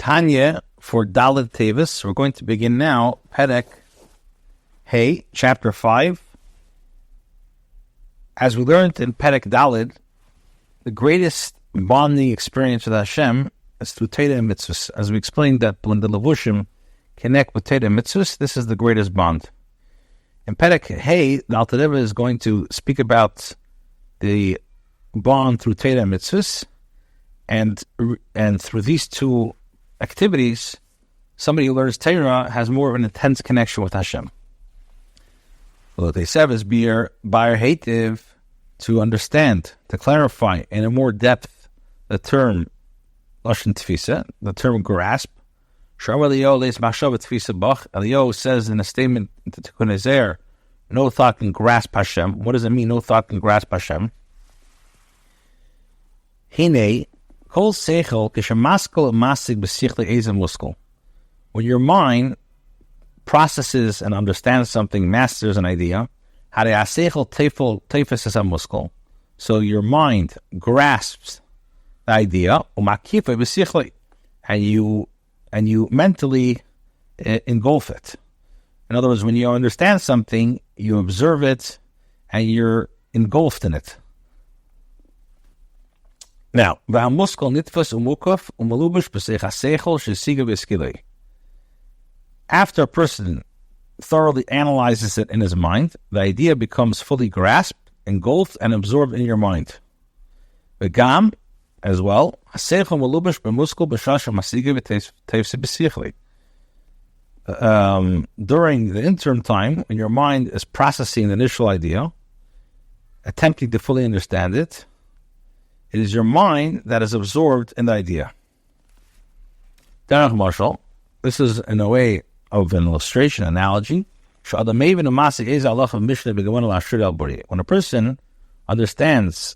Tanya for Dalet Tevis. We're going to begin now, Perek Hey, chapter 5. As we learned in Perek Dalet, the greatest bonding experience with Hashem is through Teda and Mitzvahs. As we explained that when the Levushim connect with Teda and Mitzvahs, this is the greatest bond. In Perek Hey, the Alter Rebbe is going to speak about the bond through Teda and Mitzvahs, and through these two activities, somebody who learns Torah has more of an intense connection with Hashem. What they said is Bayer Hativ, to understand, to clarify in a more depth the term Lashon Tfisa, the term grasp. Eliyahu says in a statement to Tikkun Ezer, no thought can grasp Hashem. What does it mean, no thought can grasp Hashem? Hine, kol seichel kishamaskel masig b'sichle ezem muskel. When your mind processes and understands something, masters an idea, so your mind grasps the idea, and you mentally engulf it. In other words, when you understand something, you observe it, and you're engulfed in it. Now, after a person thoroughly analyzes it in his mind, the idea becomes fully grasped, engulfed, and absorbed in your mind. V'gam, as well, during the interim time, when your mind is processing the initial idea, attempting to fully understand it, it is your mind that is absorbed in the idea. Derech Marshal, this is in a way of an illustration, analogy. When a person understands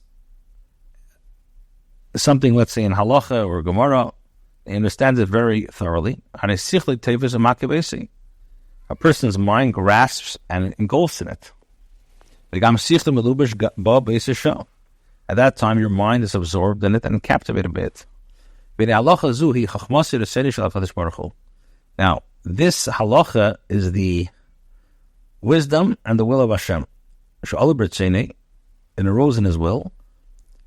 something, let's say in halacha or Gemara, he understands it very thoroughly. A person's mind grasps and engulfs in it. At that time, your mind is absorbed in it and captivated by it. Now, this halacha is the wisdom and the will of Hashem. It arose in His will.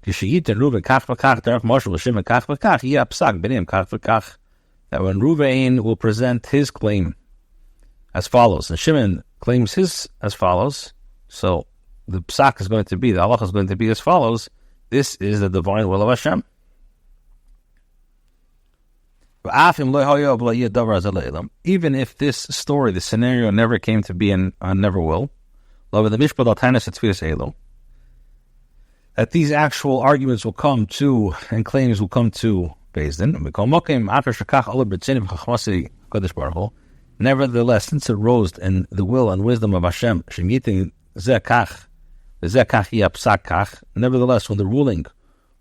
That when Ruvain will present his claim as follows, and Shimon claims his as follows, so the psak is going to be, the halacha is going to be as follows. This is the divine will of Hashem. Even if this story, the scenario never came to be and never will, that these actual arguments will come to, and claims will come to Beis Din. Nevertheless, since it rose in the will and wisdom of Hashem, nevertheless, when the ruling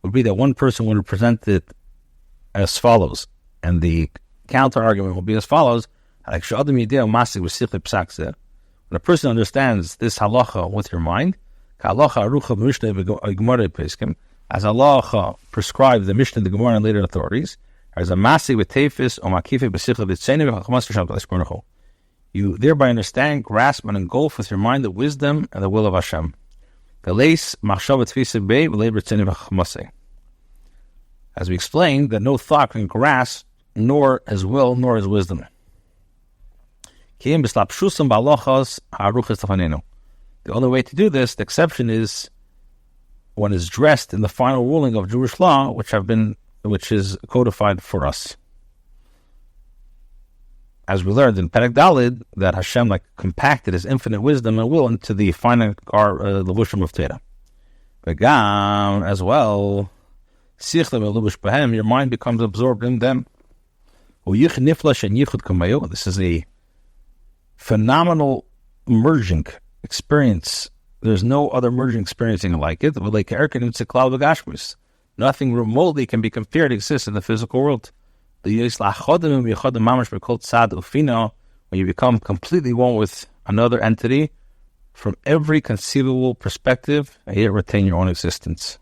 would be that one person would present it as follows, and the counter argument will be as follows, when a person understands this halacha with your mind, as halacha prescribed the Mishnah, the Gemara, and later authorities, as a masi with tefis or makife b'sichel, you thereby understand, grasp, and engulf with your mind the wisdom and the will of Hashem. As we explained, that no thought can grasp nor His will nor His wisdom. The only way to do this, the exception is when it's dressed in the final ruling of Jewish law, which is codified for us. As we learned in Perek Daled, that Hashem compacted His infinite wisdom and will into the finite levushim of Torah. V'gam, as well, your mind becomes absorbed in them. This is a phenomenal merging experience. There's no other merging experiencing like it. Nothing remotely can be compared exists in the physical world. When you become completely one with another entity from every conceivable perspective, and yet retain your own existence.